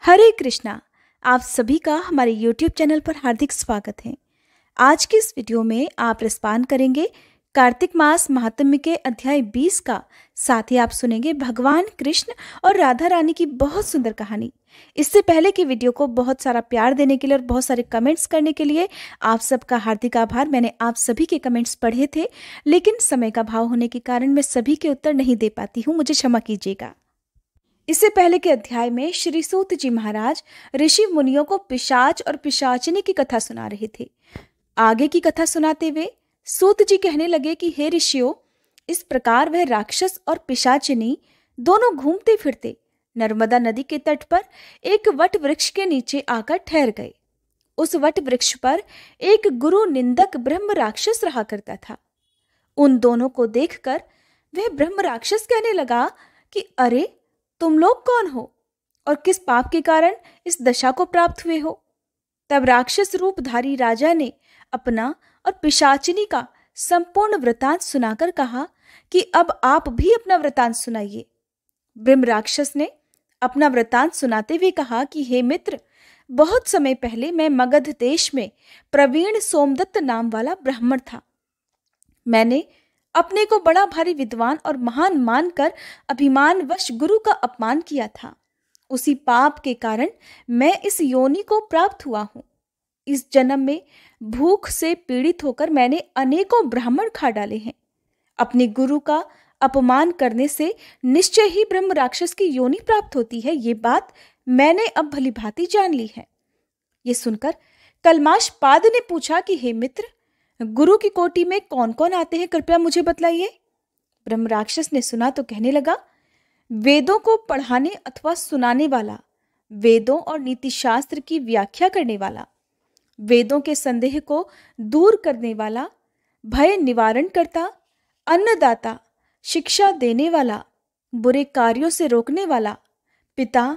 हरे कृष्णा। आप सभी का हमारे YouTube चैनल पर हार्दिक स्वागत है। आज की इस वीडियो में आप रसपान करेंगे कार्तिक मास महात्म्य के अध्याय 20 का। साथ ही आप सुनेंगे भगवान कृष्ण और राधा रानी की बहुत सुंदर कहानी। इससे पहले की वीडियो को बहुत सारा प्यार देने के लिए और बहुत सारे कमेंट्स करने के लिए आप सबका हार्दिक आभार। मैंने आप सभी के कमेंट्स पढ़े थे, लेकिन समय का अभाव होने के कारण मैं सभी के उत्तर नहीं दे पाती हूँ, मुझे क्षमा कीजिएगा। इससे पहले के अध्याय में श्री सूत जी महाराज ऋषि मुनियों को पिशाच और पिशाचिनी की कथा सुना रहे थे। आगे की कथा सुनाते हुए सूत जी कहने लगे कि हे ऋषियों, इस प्रकार वह राक्षस और पिशाचिनी दोनों घूमते फिरते नर्मदा नदी के तट पर एक वट वृक्ष के नीचे आकर ठहर गए। उस वट वृक्ष पर एक गुरु निंदक ब्रह्म राक्षस रहा करता था। उन दोनों को देखकर वह ब्रह्म राक्षस कहने लगा कि अरे, तुम लोग कौन हो और किस पाप के कारण इस दशा को प्राप्त हुए हो। तब राक्षस रूपधारी राजा ने अपना और पिशाचिनी का संपूर्ण वृतांत सुनाकर कहा कि अब आप भी अपना वृतांत सुनाइए। ब्रह्म राक्षस ने अपना वृतांत सुनाते हुए कहा कि हे मित्र, बहुत समय पहले मैं मगध देश में प्रवीण सोमदत्त नाम वाला ब्राह्मण था। मैंने अपने को बड़ा भारी विद्वान और महान मानकर अभिमानवश गुरु का अपमान किया था। उसी पाप के कारण मैं इस योनि को प्राप्त हुआ हूं। इस जन्म में भूख से पीड़ित होकर मैंने अनेकों ब्राह्मण खा डाले हैं। अपने गुरु का अपमान करने से निश्चय ही ब्रह्म राक्षस की योनि प्राप्त होती है, ये बात मैंने अब भली भांति जान ली है। ये सुनकर कलमाश पाद ने पूछा कि हे मित्र, गुरु की कोटि में कौन कौन आते हैं, कृपया मुझे बतलाइए। ब्रह्म राक्षस ने सुना तो कहने लगा, वेदों को पढ़ाने अथवा सुनाने वाला, वेदों और नीति शास्त्र की व्याख्या करने वाला, वेदों के संदेह को दूर करने वाला, भय निवारण करता, अन्नदाता, शिक्षा देने वाला, बुरे कार्यों से रोकने वाला, पिता,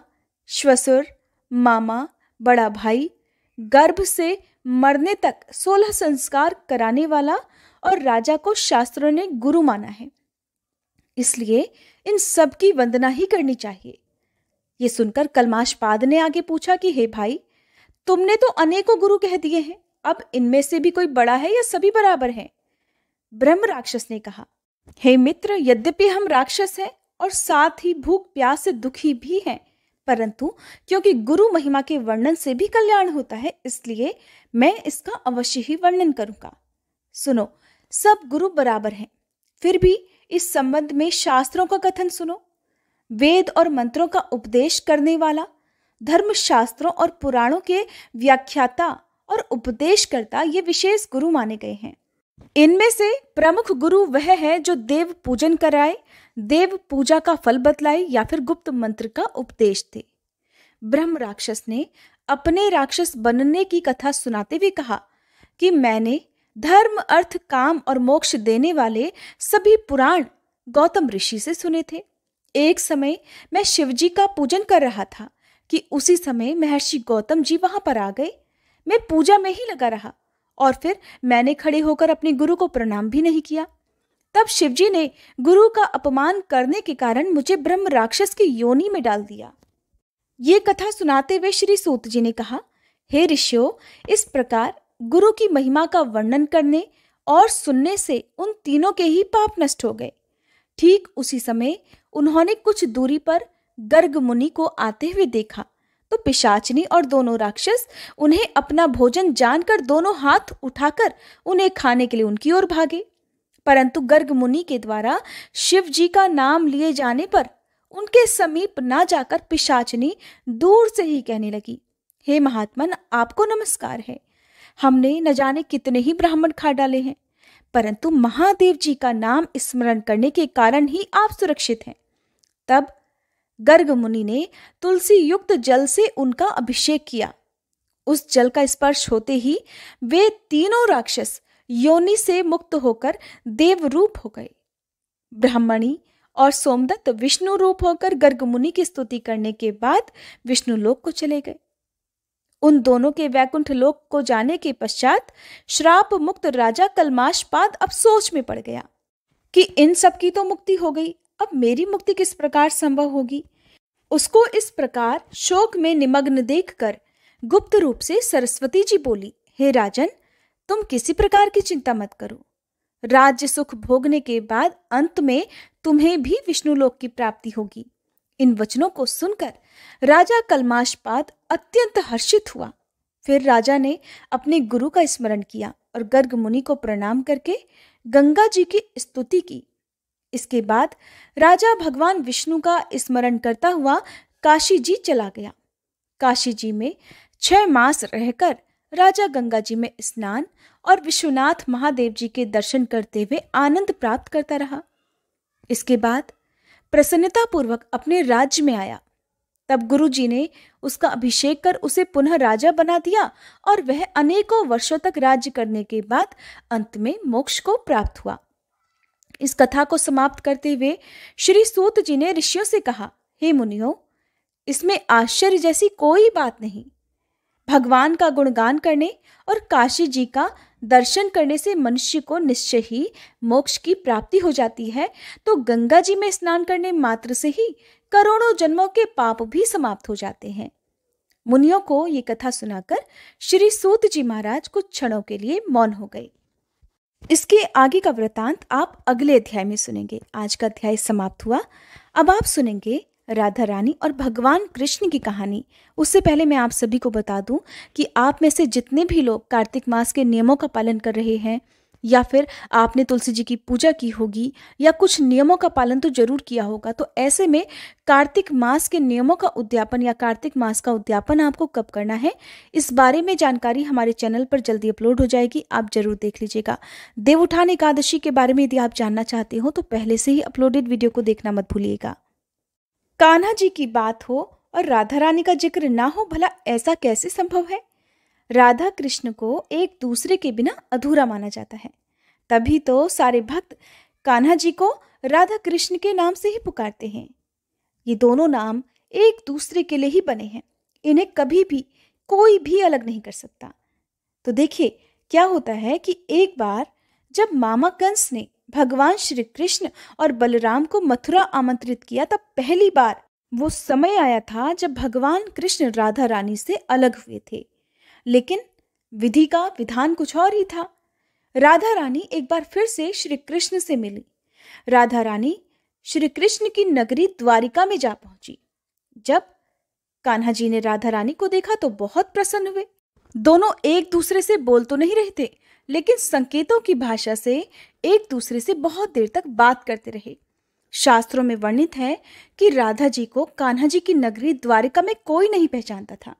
श्वशुर, मामा, बड़ा भाई, गर्भ से मरने तक 16 संस्कार कराने वाला और राजा को शास्त्रों ने गुरु माना है, इसलिए इन सब की वंदना ही करनी चाहिए। ये सुनकर कलमाशपाद ने आगे पूछा कि हे भाई, तुमने तो अनेकों गुरु कह दिए हैं, अब इनमें से भी कोई बड़ा है या सभी बराबर हैं? ब्रह्म राक्षस ने कहा, हे मित्र, यद्यपि हम राक्षस हैं और साथ ही भूख प्यास से दुखी भी हैं, परंतु क्योंकि गुरु महिमा के वर्णन से भी कल्याण होता है, इसलिए मैं इसका अवश्य ही वर्णन करूंगा। सुनो, सब गुरु बराबर हैं, फिर भी इस संबंध में शास्त्रों का कथन सुनो। वेद और मंत्रों का उपदेश करने वाला, धर्म शास्त्रों और पुराणों के व्याख्याता और उपदेशकर्ता ये विशेष गुरु माने गए हैं। इनमें से प्रमुख गुरु वह है जो देव पूजन कराए, देव पूजा का फल बतलाए या फिर गुप्त मंत्र का उपदेश दे। ब्रह्म राक्षस ने अपने राक्षस बनने की कथा सुनाते हुए कहा कि मैंने धर्म, अर्थ, काम और मोक्ष देने वाले सभी पुराण गौतम ऋषि से सुने थे। एक समय मैं शिवजी का पूजन कर रहा था कि उसी समय महर्षि गौतम जी वहां पर आ गए। मैं पूजा में ही लगा रहा और फिर मैंने खड़े होकर अपने गुरु को प्रणाम भी नहीं किया। तब शिवजी ने गुरु का अपमान करने के कारण मुझे ब्रह्म राक्षस की योनि में डाल दिया। ये कथा सुनाते हुए श्री सूत जी ने कहा, हे ऋषियों, इस प्रकार गुरु की महिमा का वर्णन करने और सुनने से उन तीनों के ही पाप नष्ट हो गए। ठीक उसी समय उन्होंने कुछ दूरी पर गर्ग मुनि को आते हुए देखा तो पिशाचिनी और दोनों राक्षस उन्हें अपना भोजन जानकर दोनों हाथ उठाकर उन्हें खाने के लिए उनकी ओर भागे। परंतु गर्ग मुनि के द्वारा शिव जी का नाम लिए जाने पर उनके समीप ना जाकर पिशाचिनी दूर से ही कहने लगी, हे महात्मन, आपको नमस्कार है। हमने न जाने कितने ही ब्राह्मण खा डाले हैं, परंतु महादेव जी का नाम स्मरण करने के कारण ही आप सुरक्षित हैं। तब गर्ग मुनि ने तुलसी युक्त जल से उनका अभिषेक किया। उस जल का स्पर्श होते ही वे तीनों राक्षस योनि से मुक्त होकर देव रूप हो गए। ब्राह्मणी और सोमदत्त विष्णु रूप होकर गर्ग मुनि की स्तुति करने के बाद विष्णु लोक को चले गए। उन दोनों के वैकुंठ लोक को जाने के पश्चात श्राप मुक्त राजा कलमाशपाद अब सोच में पड़ गया कि इन सब की तो मुक्ति हो गई, अब मेरी मुक्ति किस प्रकार संभव होगी। उसको इस प्रकार शोक में निमग्न देखकर गुप्त रूप से सरस्वती जी बोली, हे राजन, तुम किसी प्रकार की चिंता मत करो। राज्य सुख भोगने के बाद अंत में तुम्हें भी विष्णुलोक की प्राप्ति होगी। इन वचनों को सुनकर राजा कल्माशपाद अत्यंत हर्षित हुआ। फिर राजा ने अपने गुरु का स्मरण किया और गर्ग मुनि को प्रणाम करके गंगा जी की स्तुति की। इसके बाद राजा भगवान विष्णु का स्मरण करता हुआ काशी जी चला गया। काशी जी में 6 मास रहकर राजा गंगा जी में स्नान और विश्वनाथ महादेव जी के दर्शन करते हुए आनंद प्राप्त करता रहा। इसके बाद प्रसन्नतापूर्वक अपने राज्य में आया। तब गुरु जी ने उसका अभिषेक कर उसे पुनः राजा बना दिया और वह अनेकों वर्षों तक राज्य करने के बाद अंत में मोक्ष को प्राप्त हुआ। इस कथा को समाप्त करते हुए श्री सूत जी ने ऋषियों से कहा, हे मुनियों, इसमें आश्चर्य जैसी कोई बात नहीं। भगवान का गुणगान करने और काशी जी का दर्शन करने से मनुष्य को निश्चय ही मोक्ष की प्राप्ति हो जाती है, तो गंगा जी में स्नान करने मात्र से ही करोड़ों जन्मों के पाप भी समाप्त हो जाते हैं। मुनियों को ये कथा सुनाकर श्री सूत जी महाराज कुछ क्षणों के लिए मौन हो गए। इसके आगे का वृतांत आप अगले अध्याय में सुनेंगे। आज का अध्याय समाप्त हुआ। अब आप सुनेंगे राधा रानी और भगवान कृष्ण की कहानी। उससे पहले मैं आप सभी को बता दूं कि आप में से जितने भी लोग कार्तिक मास के नियमों का पालन कर रहे हैं, या फिर आपने तुलसी जी की पूजा की होगी या कुछ नियमों का पालन तो जरूर किया होगा, तो ऐसे में कार्तिक मास के नियमों का उद्यापन या कार्तिक मास का उद्यापन आपको कब करना है, इस बारे में जानकारी हमारे चैनल पर जल्दी अपलोड हो जाएगी। आप जरूर देख लीजिएगा। देवउठान एकादशी के बारे में यदि आप जानना चाहते हो तो पहले से ही अपलोडेड वीडियो को देखना मत भूलिएगा। कान्हा जी की बात हो और राधा रानी का जिक्र ना हो, भला ऐसा कैसे संभव है? राधा कृष्ण को एक दूसरे के बिना अधूरा माना जाता है। तभी तो सारे भक्त कान्हा जी को राधा कृष्ण के नाम से ही पुकारते हैं। ये दोनों नाम एक दूसरे के लिए ही बने हैं, इन्हें कभी भी कोई भी अलग नहीं कर सकता। तो देखिए क्या होता है कि एक बार जब मामा कंस ने भगवान श्री कृष्ण और बलराम को मथुरा आमंत्रित किया, तब पहली बार वो समय आया था जब भगवान कृष्ण राधा रानी से अलग हुए थे। लेकिन विधि का विधान कुछ और ही था। राधा रानी एक बार फिर से श्री कृष्ण से मिली। राधा रानी श्री कृष्ण की नगरी द्वारिका में जा पहुंची। जब कान्हा जी ने राधा रानी को देखा तो बहुत प्रसन्न हुए। दोनों एक दूसरे से बोल तो नहीं रहे थे, लेकिन संकेतों की भाषा से एक दूसरे से बहुत देर तक बात करते रहे। शास्त्रों में वर्णित है कि राधा जी को कान्हा जी की नगरी द्वारिका में कोई नहीं पहचानता था।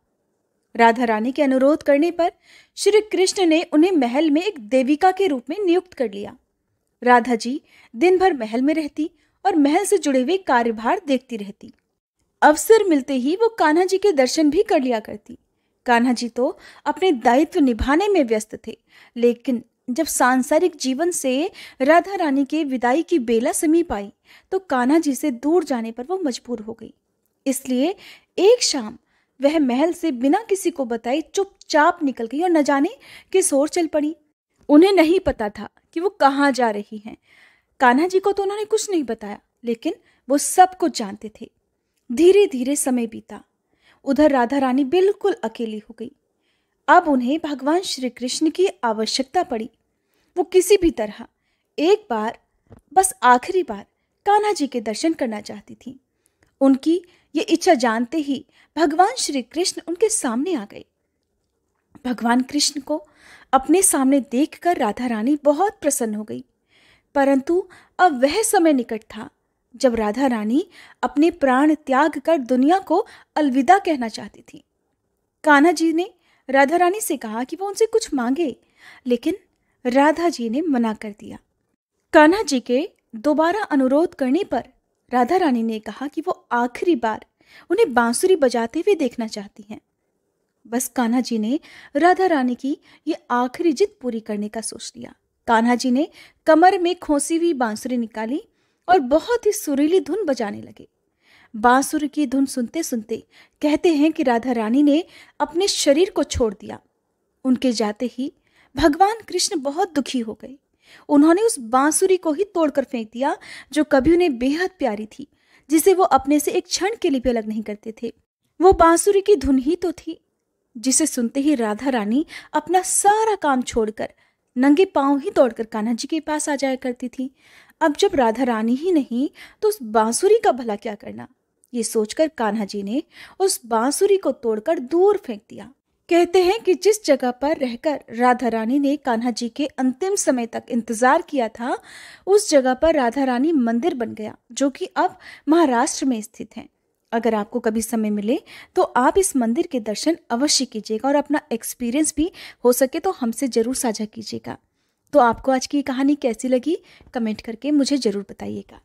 राधा रानी के अनुरोध करने पर श्री कृष्ण ने उन्हें महल में एक देविका के रूप में नियुक्त कर लिया। राधा जी दिन भर महल में रहती और महल से जुड़े हुए कार्यभार देखती रहती। अवसर मिलते ही वो कान्हा जी के दर्शन भी कर लिया करती। कान्हा जी तो अपने दायित्व निभाने में व्यस्त थे, लेकिन जब सांसारिक जीवन से राधा रानी के विदाई की बेला समीप आई तो कान्हा जी से दूर जाने पर वो मजबूर हो गई। इसलिए एक शाम वह महल से बिना किसी को बताए चुपचाप निकल गई और न जाने किस ओर चल पड़ी। उन्हें नहीं पता था कि वो कहाँ जा रही हैं। कान्हा जी को तो उन्होंने कुछ नहीं बताया, लेकिन वो सब कुछ जानते थे। धीरे धीरे समय बीता। उधर राधा रानी बिल्कुल अकेली हो गई। अब उन्हें भगवान श्री कृष्ण की आवश्यकता पड़ी। वो किसी भी तरह एक बार, बस आखिरी बार कान्हा जी के दर्शन करना चाहती थी। उनकी ये इच्छा जानते ही भगवान श्री कृष्ण उनके सामने आ गए। भगवान कृष्ण को अपने सामने देखकर राधा रानी बहुत प्रसन्न हो गई। परंतु अब वह समय निकट था जब राधा रानी अपने प्राण त्याग कर दुनिया को अलविदा कहना चाहती थी। कान्हा जी ने राधा रानी से कहा कि वो उनसे कुछ मांगे, लेकिन राधा जी ने मना कर दिया। कान्हा जी के दोबारा अनुरोध करने पर राधा रानी ने कहा कि वो आखिरी बार उन्हें बांसुरी बजाते हुए देखना चाहती हैं। बस कान्हा जी ने राधा रानी की ये आखिरी जिद पूरी करने का सोच लिया। कान्हा जी ने कमर में खोसी हुई बांसुरी निकाली और बहुत ही सुरीली धुन बजाने लगे। बांसुरी की धुन सुनते सुनते कहते हैं कि राधा रानी ने अपने शरीर को छोड़ दिया। उनके जाते ही भगवान कृष्ण बहुत दुखी हो गए। उन्होंने उस बांसुरी को ही तोड़कर फेंक दिया जो कभी उन्हें बेहद प्यारी थी, जिसे वो अपने से एक क्षण के लिए भी अलग नहीं करते थे। वो बांसुरी की धुन ही तो थी जिसे सुनते ही राधा रानी अपना सारा काम छोड़कर नंगे पांव ही दौड़कर कान्हा जी के पास आ जाया करती थी। अब जब राधा रानी ही नहीं तो उस बांसुरी का भला क्या करना, ये सोचकर कान्हा जी ने उस बांसुरी को तोड़कर दूर फेंक दिया। कहते हैं कि जिस जगह पर रहकर राधा रानी ने कान्हा जी के अंतिम समय तक इंतजार किया था, उस जगह पर राधा रानी मंदिर बन गया, जो कि अब महाराष्ट्र में स्थित है। अगर आपको कभी समय मिले तो आप इस मंदिर के दर्शन अवश्य कीजिएगा और अपना एक्सपीरियंस भी हो सके तो हमसे जरूर साझा कीजिएगा। तो आपको आज की कहानी कैसी लगी, कमेंट करके मुझे जरूर बताइएगा।